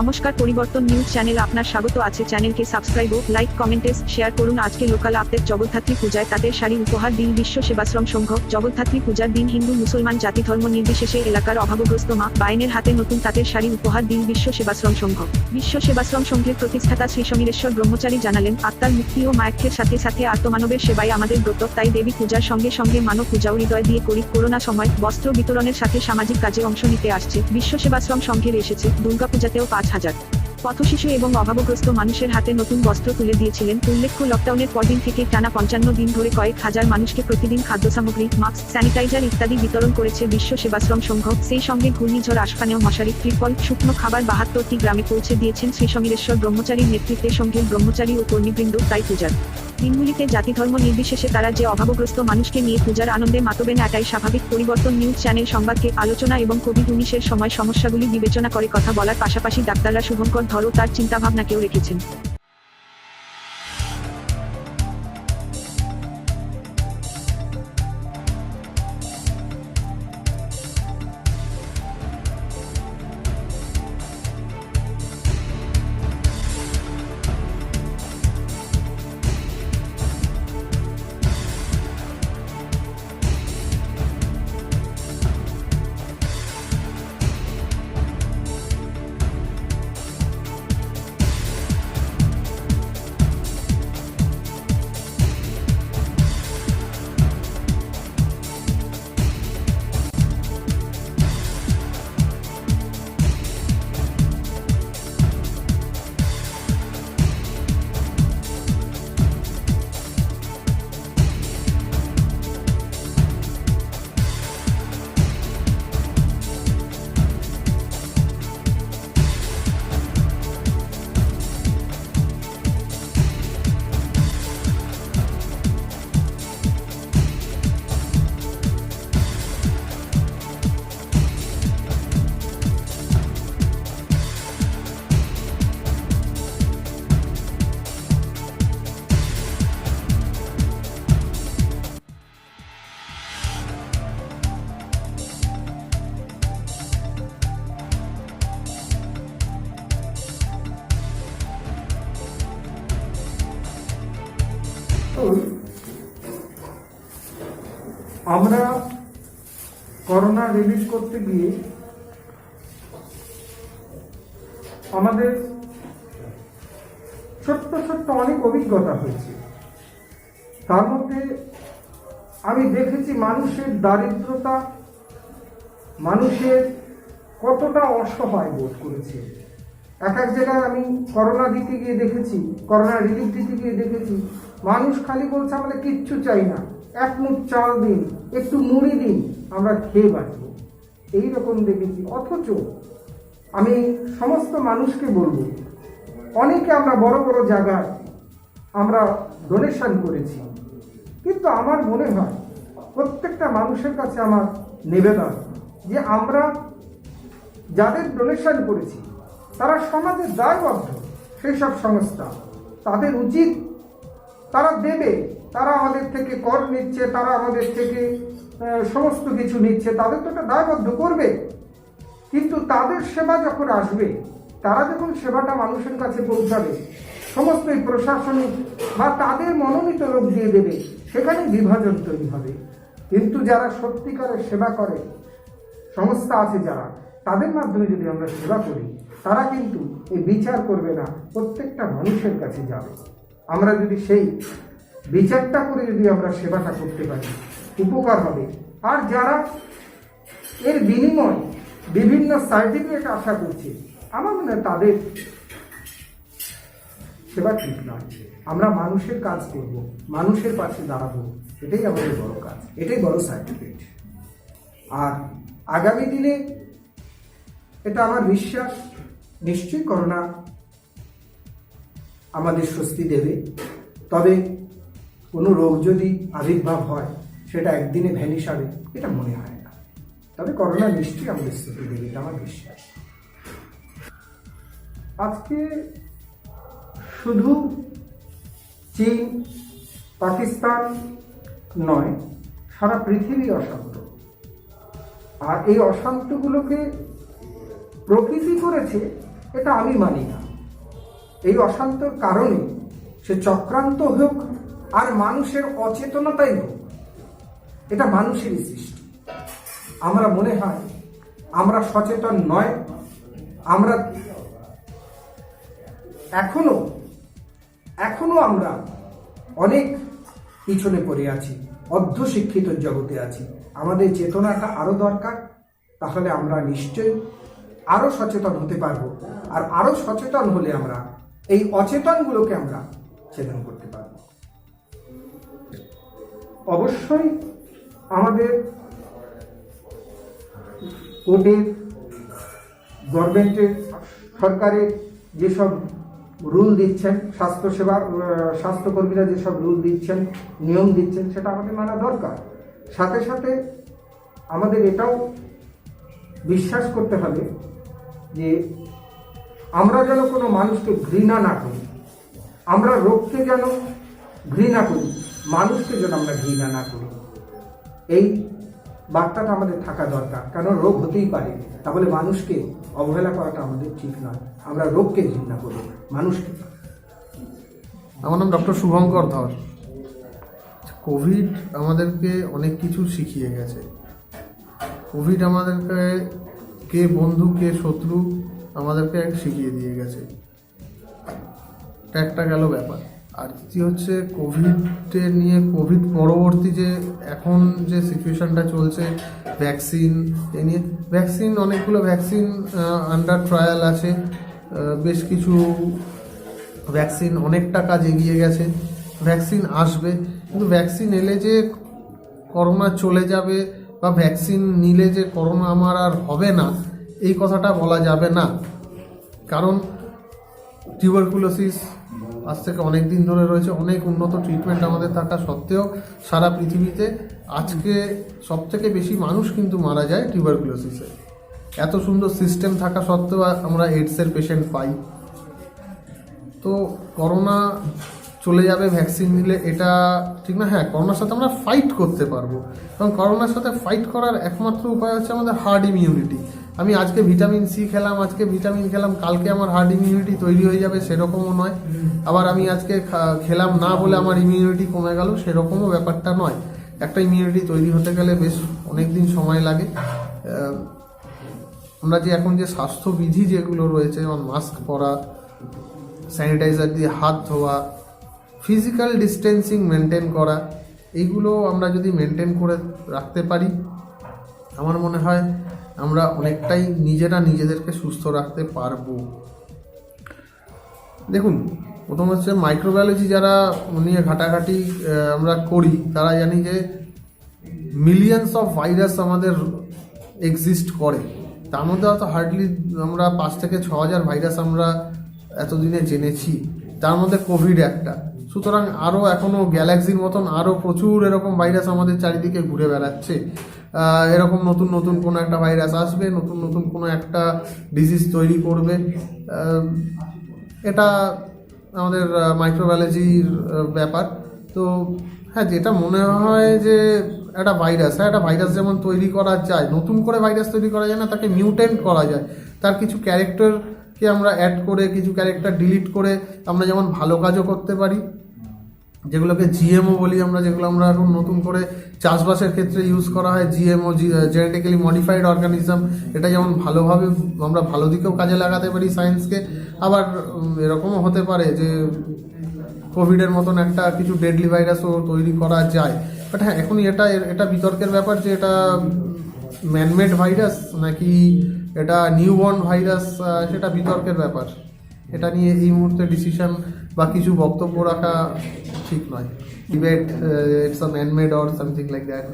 নমস্কার, পরিবর্তন news channel আপনার স্বাগত আছে। চ্যানেলকে সাবস্ক্রাইব ও লাইক কমেন্টে শেয়ার করুন। আজকে লোকাল আপডেট। জগদ্ধাত্রী পূজায় তাঁতের শাড়ি উপহার দিন বিশ্ব সেবাশ্রম সংঘ। জগদ্ধাত্রী পূজার দিন হিন্দু মুসলমান জাতি ধর্ম নির্বিশেষে এলাকার অভাবগ্রস্ত মা বায়েনের হাতে নতুন তাঁতের শাড়ি উপহার দিন বিশ্ব সেবাশ্রম সংঘ। বিশ্ব সেবাশ্রম সংঘের প্রতিষ্ঠাতা শ্রী সমীরেশ্বর ব্রহ্মচারী জানালেন, আত্মার মুক্তি ও মায়াক্ষের সাথে সাথে আত্মমানবের সেবাই আমাদের ব্রত। তাই দেবী পূজার সঙ্গে সঙ্গে মানব পূজাও হৃদয় দিয়ে করি। করোনা সময় বস্ত্র বিতরণের সাথে সামাজিক কাজে অংশ নিতে আসছে বিশ্ব সেবাশ্রম সংঘের এসেছে। দুর্গাপূজাতেও ৫,০০০ পথশিশু এবং অভাবগ্রস্ত মানুষের হাতে নতুন বস্ত্র তুলে দিয়েছিলেন। উল্লেখ্য, লকডাউনের পরদিন থেকে টানা ৫৫ দিন ধরে কয়েক হাজার মানুষকে প্রতিদিন খাদ্যসামগ্রী, মাস্ক, স্যানিটাইজার ইত্যাদি বিতরণ করেছে বিশ্ব সেবাশ্রম সংঘ। সেই সঙ্গে ঘূর্ণিঝড় আসফানেও মশারি, ত্রিপল, শুকনো খাবার ৭২টি গ্রামে পৌঁছে দিয়েছেন শ্রী সমীরেশ্বর ব্রহ্মচারীর নেতৃত্বে সংঘের ব্রহ্মচারী ও কর্মীবৃন্দ। তাই পূজার দিনগুলিতে জাতি ধর্ম নির্বিশেষে তারা যে অভাবগ্রস্ত মানুষকে নিয়ে পূজার আনন্দে মাতবেন, এটাই স্বাভাবিক। পরিবর্তন নিউজ চ্যানেল সংবাদকে আলোচনা এবং কোভিড-১৯-এর সময় সমস্যাগুলি বিবেচনা করে কথা বলার পাশাপাশি ডাক্তাররা শুভঙ্কর ধর ও তার চিন্তাভাবনাকেও রেখেছেন। আমরা করোনা রিলিজ করতে গিয়ে আমাদের ছোট্ট ছোট্ট অনেক অভিজ্ঞতা হয়েছে। তার মধ্যে আমি দেখেছি মানুষের দারিদ্রতা, মানুষের কতটা অসহায় বোধ করেছে। এক এক জায়গায় আমি করোনা দিতে গিয়ে দেখেছি, করোনা রিলিফ দিতে গিয়ে দেখেছি, মানুষ খালি বলছে আমাদের কিচ্ছু চাই না, এক মুঠ চাল দিন, একটু মুড়ি দিন, আমরা খেয়ে বাঁচব, এইরকম দেখেছি। অথচ আমি সমস্ত মানুষকে বলবো, অনেকে আমরা বড় বড় জায়গায় আমরা ডোনেশন করেছি, কিন্তু আমার মনে হয় প্রত্যেকটা মানুষের কাছে আমার নিবেদন যে আমরা যাদের ডোনেশন করেছি তারা সমাজের দায়বদ্ধ। সেই সব সংস্থা, তাদের উচিত তারা দেবে, তারা আমাদের থেকে কর নিচ্ছে, তারা আমাদের থেকে সমস্ত কিছু নিচ্ছে, তাদের তো একটা দায়বদ্ধ করবে। কিন্তু তাদের সেবা যখন আসবে, তারা যখন সেবাটা মানুষের কাছে পৌঁছাবে, সমস্ত এই প্রশাসনিক বা তাদের মনোনীত লোক দিয়ে দেবে, সেখানে বিভাজন তৈরি হবে। কিন্তু যারা সত্যিকারের সেবা করে সংস্থা আছে যারা, তাদের মাধ্যমে যদি আমরা সেবা করি, তারা কিন্তু এই বিচার করবে না, প্রত্যেকটা মানুষের কাছে যাবে। আমরা যদি সেই বিচারটা করে যদি আমরা সেবাটা করতে পারি, উপকার হবে। আর যারা এর বিনিময় বিভিন্ন সার্টিফিকেট আশা করছে, আমার মনে হয় তাদের সেবা ঠিক নয়। আমরা মানুষের কাজ করব, মানুষের পাশে দাঁড়াবো, এটাই আমাদের বড় কাজ, এটাই বড় সার্টিফিকেট। আর আগামী দিনে এটা আমার বিশ্বাস, নিশ্চয়ই করোনা আমাদের স্বস্তি দেবে। তবে কোনো রোগ যদি আবির্ভাব হয়, সেটা একদিনে ভ্যানিশ হবে এটা মনে হয় না। তবে করোনা নিশ্চয়ই আমাদের স্বস্তি দেবে, এটা আমার বিশ্বাস। আজকে শুধু চীন, পাকিস্তান নয়, সারা পৃথিবী অশান্ত। আর এই অশান্তগুলোকে প্রকৃতি করেছে এটা আমি মানি না। এই অশান্তর কারণে সে চক্রান্ত হোক আর মানুষের অচেতনতাই হোক, এটা মানুষেরই সৃষ্টি। আমরা মনে হয় আমরা সচেতন নয়, আমরা এখনো আমরা অনেক পিছনে পড়ে আছি, অর্ধশিক্ষিত জগতে আছি। আমাদের চেতনাটা আরো দরকার, তাহলে আমরা নিশ্চয়ই আরো সচেতন হতে পারবো। আর আরো সচেতন হলে আমরা এই অচেতনগুলোকে আমরা ছেদন করতে পারবো। অবশ্যই আমাদের কোর্টের, গভর্নমেন্টের, সরকারের যেসব রুল দিচ্ছেন, স্বাস্থ্যকর্মীরা যেসব রুল দিচ্ছেন, নিয়ম দিচ্ছেন, সেটা আমাদের মানা দরকার। সাথে সাথে আমাদের এটাও বিশ্বাস করতে হবে যে আমরা যেন কোনো মানুষকে ঘৃণা না করি, আমরা রোগকে যেন ঘৃণা করি, মানুষকে যেন আমরা ঘৃণা না করি। এই বার্তাটা আমাদের থাকা দরকার, কারণ রোগ হতেই পারে, তাহলে মানুষকে অবহেলা করাটা আমাদের ঠিক নয়। আমরা রোগকে ঘৃণা করি, মানুষকে। আমার নাম ডক্টর শুভঙ্কর ধর। কোভিড আমাদেরকে অনেক কিছু শিখিয়ে গেছে। কোভিড আমাদেরকে কে বন্ধু কে শত্রু আমাদেরকে শিখিয়ে দিয়ে গেছে। এটা একটা গেল ব্যাপার। আর দ্বিতীয় হচ্ছে কোভিডের নিয়ে, কোভিড পরবর্তী যে এখন যে সিচুয়েশনটা চলছে ভ্যাকসিন এ নিয়ে, ভ্যাকসিন অনেকগুলো ভ্যাকসিন আন্ডার ট্রায়াল আছে, বেশ কিছু ভ্যাকসিন অনেকটা কাজ এগিয়ে গেছে, ভ্যাকসিন আসবে। কিন্তু ভ্যাকসিন এলে যে করোনা চলে যাবে বা ভ্যাকসিন নিলে যে করোনা আমার আর হবে না, এই কথাটা বলা যাবে না। কারণ টিউবারকুলোসিস আজ থেকে অনেক দিন ধরে রয়েছে, অনেক উন্নত ট্রিটমেন্ট আমাদের থাকা সত্ত্বেও সারা পৃথিবীতে আজকে সবথেকে বেশি মানুষ কিন্তু মারা যায় টিউবারকুলোসিসে। এত সুন্দর সিস্টেম থাকা সত্ত্বেও আমরা এইডসের পেশেন্ট পাই। তো করোনা চলে যাবে ভ্যাকসিন নিলে, এটা ঠিক না। হ্যাঁ, করোনার সাথে আমরা ফাইট করতে পারবো, এবং করোনার সাথে ফাইট করার একমাত্র উপায় হচ্ছে আমাদের হার্ড ইমিউনিটি। আমি আজকে ভিটামিন সি খেলাম, আজকে ভিটামিন খেলাম, কালকে আমার হার্ড ইমিউনিটি তৈরি হয়ে যাবে সেরকমও নয়। আবার আমি আজকে খেলাম না বলে আমার ইমিউনিটি কমে গেল, সেরকমও ব্যাপারটা নয়। একটা ইমিউনিটি তৈরি হতে গেলে বেশ অনেক দিন সময় লাগে। আমরা যে এখন যে স্বাস্থ্যবিধি যেগুলো রয়েছে, যেমন মাস্ক পরা, স্যানিটাইজার দিয়ে হাত ধোয়া, ফিজিক্যাল ডিস্টেন্সিং মেনটেন করা, এইগুলো আমরা যদি মেনটেন করে রাখতে পারি, আমার মনে হয় আমরা অনেকটাই নিজেদেরকে সুস্থ রাখতে পারবো। দেখুন, প্রথম হচ্ছে মাইক্রোবায়োলজি যারা নিয়ে ঘাটাঘাটি আমরা করি, তারা জানি যে মিলিয়ন্স অফ ভাইরাস আমাদের এক্সিস্ট করে। তার মধ্যে হয়তো হার্ডলি আমরা 5 থেকে 6,000 ভাইরাস আমরা এতদিনে জেনেছি, তার মধ্যে কোভিড একটা। সুতরাং আরও এখনও গ্যালাক্সির মতন আরও প্রচুর এরকম ভাইরাস আমাদের চারিদিকে ঘুরে বেড়াচ্ছে। এরকম নতুন নতুন কোনো একটা ভাইরাস আসবে, নতুন নতুন কোনো একটা ডিজিজ তৈরি করবে। এটা আমাদের মাইক্রোবায়োলজির ব্যাপার। তো হ্যাঁ, যেটা মনে হয় যে একটা ভাইরাস, হ্যাঁ, একটা ভাইরাস যেমন তৈরি করা যায়, নতুন করে ভাইরাস তৈরি করা যায় না, তাকে মিউটেন্ট করা যায়। তার কিছু ক্যারেক্টারকে আমরা অ্যাড করে, কিছু ক্যারেক্টার ডিলিট করে আমরা যেমন ভালো কাজও করতে পারি, যেগুলোকে জিএমও বলি আমরা, যেগুলো আমরা এখন নতুন করে চাষবাসের ক্ষেত্রে ইউজ করা হয়, জিএমও, জেনেটিক্যালি মডিফাইড অর্গানিজম। এটা যেমন ভালোভাবে আমরা ভালো দিকেও কাজে লাগাতে পারি সায়েন্সকে। আবার এরকমও হতে পারে যে কোভিডের মতন একটা কিছু ডেডলি ভাইরাসও তৈরি করা যায়। বাট হ্যাঁ, এখনই এটা বিতর্কের ব্যাপার যে এটা ম্যানমেড ভাইরাস নাকি এটা নিউবর্ন ভাইরাস, সেটা বিতর্কের ব্যাপার। এটা নিয়ে এই মুহূর্তে ডিসিশন বা কিছু বক্তব্য রাখা ঠিক নয়। Debate it's a man-made or something like that.